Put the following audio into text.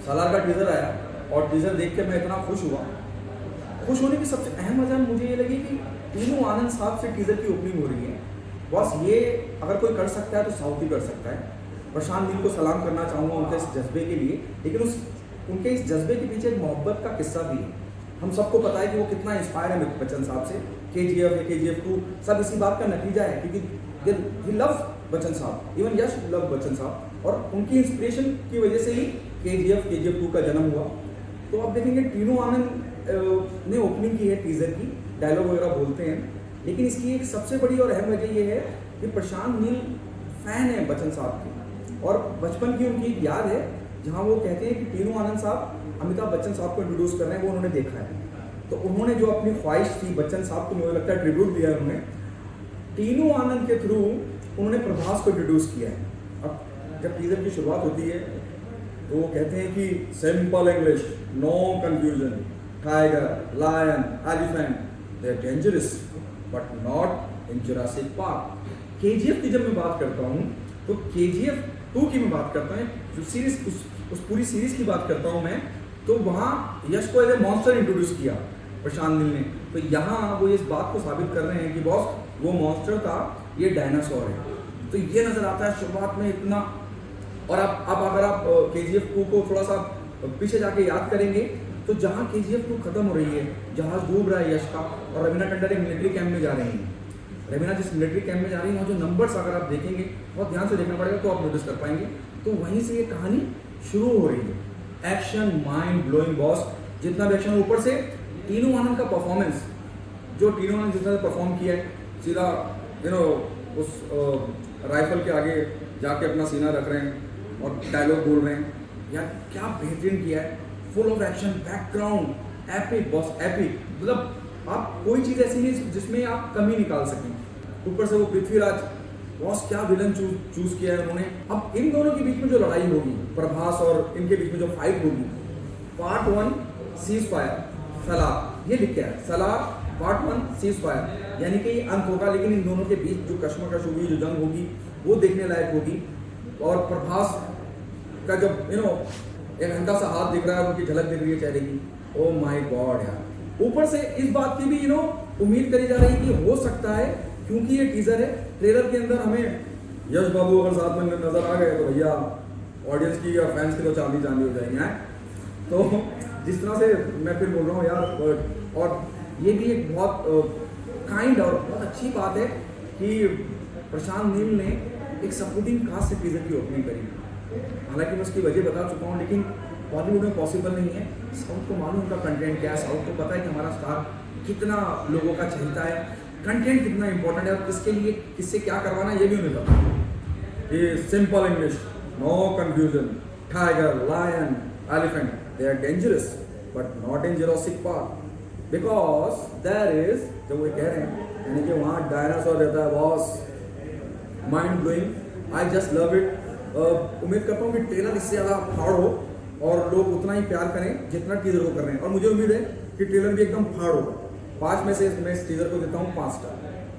सालार का टीज़र आया और टीज़र देख के मैं इतना खुश हुआ। खुश होने की सबसे अहम वजह मुझे ये लगी कि टीनू आनंद साहब से टीज़र की ओपनिंग हो रही है। बस ये अगर कोई कर सकता है तो साउथ ही कर सकता है। प्रशांत नील को सलाम करना चाहूँगा उनके इस जज्बे के लिए, लेकिन उनके इस जज्बे के पीछे एक मोहब्बत का किस्सा भी है। हम सबको पता है कि वो कितना इंस्पायर है अमिताभ बच्चन साहब से। KGF है, KGF 2 सब इसी बात का नतीजा है, क्योंकि ही लव बच्चन साहब, इवन यश लव बच्चन साहब, और उनकी इंस्पिरेशन की वजह से ही KGF 2 का जन्म हुआ। तो आप देखेंगे टीनू आनंद ने ओपनिंग की है टीज़र की, डायलॉग वगैरह बोलते हैं, लेकिन इसकी एक सबसे बड़ी और अहम वजह ये है कि प्रशांत नील फैन है बच्चन साहब के, और बचपन की उनकी एक याद है जहाँ वो कहते हैं कि टीनू आनंद साहब अमिताभ बच्चन साहब को इंट्रोड्यूस कर रहे हैं, वो उन्होंने देखा है। तो उन्होंने जो अपनी ख्वाहिश थी बच्चन साहब को, मुझे लगता है ट्रिब्यूट दिया है उन्होंने, टीनू आनंद के थ्रू उन्होंने प्रभास को इंट्रोड्यूस किया है। अब जब टीज़र की शुरुआत होती है तो वो कहते हैं कि simple English, no confusion, tiger, lion, elephant, they are dangerous but not in Jurassic Park. KGF की जब मैं बात करता हूँ तो KGF 2 की मैं बात करता हूँ, जो सीरीज उस पूरी सीरीज की बात करता हूँ मैं, तो वहाँ यश को एज ए मॉन्स्टर इंट्रोड्यूस किया प्रशांत नील ने। तो यहाँ वो इस बात को साबित कर रहे हैं कि बॉस वो मॉन्स्टर था, ये डायनासोर है। तो ये नज़र आता है शुरुआत में इतना। और अब अगर आप KGF 2 को थोड़ा सा पीछे जाके याद करेंगे तो जहाँ KGF 2 खत्म हो रही है, जहाज डूब रहा है यश का, और रवीना टंडन एक मिलिट्री कैंप में जा रही हैं। रवीना जिस मिलिट्री कैंप में जा रही है, वहाँ जो नंबर्स अगर आप देखेंगे, बहुत ध्यान से देखना पड़ेगा तो आप नोटिस कर पाएंगे, तो वहीं से ये कहानी शुरू हो रही है। एक्शन माइंड ब्लोइंग बॉस, जितना भी एक्शन, ऊपर से टीनू आनंद का परफॉर्मेंस, जो टीनू आनंद जितना परफॉर्म किया है, सीधा उस राइफल के आगे जाके अपना सीना रख रहे हैं और डायलॉग बोल रहे हैं, यार क्या बेहतरीन किया है। Full of action, background, epic boss, epic. मतलब आप कोई चीज़ ऐसी नहीं जिसमें आप कमी निकाल सकें। ऊपर से वो पृथ्वीराज बॉस, क्या विलन चूज किया है उन्होंने। अब इन दोनों के बीच में जो लड़ाई होगी, प्रभास और इनके बीच में जो फाइट होगी, पार्ट 1 सीज फायर सलार, ये लिख के है सलार पार्ट 1 सीज फायर, यानी कि ये अंत होगा, लेकिन इन दोनों के बीच जो कश्मकश होगी, जो जंग होगी, वो देखने लायक होगी। और प्रभास का जब एक हल्का सा हाथ दिख रहा है, उनकी झलक दिख रही है चेहरे की, ओ माय गॉड यार। ऊपर से इस बात की भी उम्मीद करी जा रही है कि हो सकता है, क्योंकि ये टीजर है, ट्रेलर के अंदर हमें यश बाबू अगर साथ में नजर आ गए तो भैया ऑडियंस की या फैंस की तो चांदी चांदी हो जाएंगे हैं। तो जिस तरह से मैं फिर बोल रहा हूँ यार, और ये भी एक बहुत काइंड और बहुत अच्छी बात है कि प्रशांत नील ने एक सपोर्टिंग कास्ट से टीजर की ओपनिंग करी। हालांकि मैं उसकी वजह बता चुका हूँ, लेकिन बॉलीवुड में पॉसिबल नहीं है। साउथ को मालूम उनका कंटेंट क्या है, साउथ को पता है कि हमारा स्टार कितना लोगों का चाहता है, कंटेंट कितना इंपॉर्टेंट है, और किसके लिए किससे क्या करवाना है ये भी उन्हें पता। ये simple English, no confusion, tiger, lion, elephant, they are dangerous but not in Jurassic Park, because there is, जो वो कह रहे हैं, यानी कि वहाँ डायनासोर रहता है boss. Mind blowing, I just love it. उम्मीद करता हूँ कि ट्रेलर इससे ज़्यादा फाड़ हो और लोग उतना ही प्यार करें जितना टीजर को कर रहे हैं, और मुझे उम्मीद है कि ट्रेलर भी एकदम फाड़ होगा। 5 में से मैं इस टीजर को देता हूँ 5 स्टार।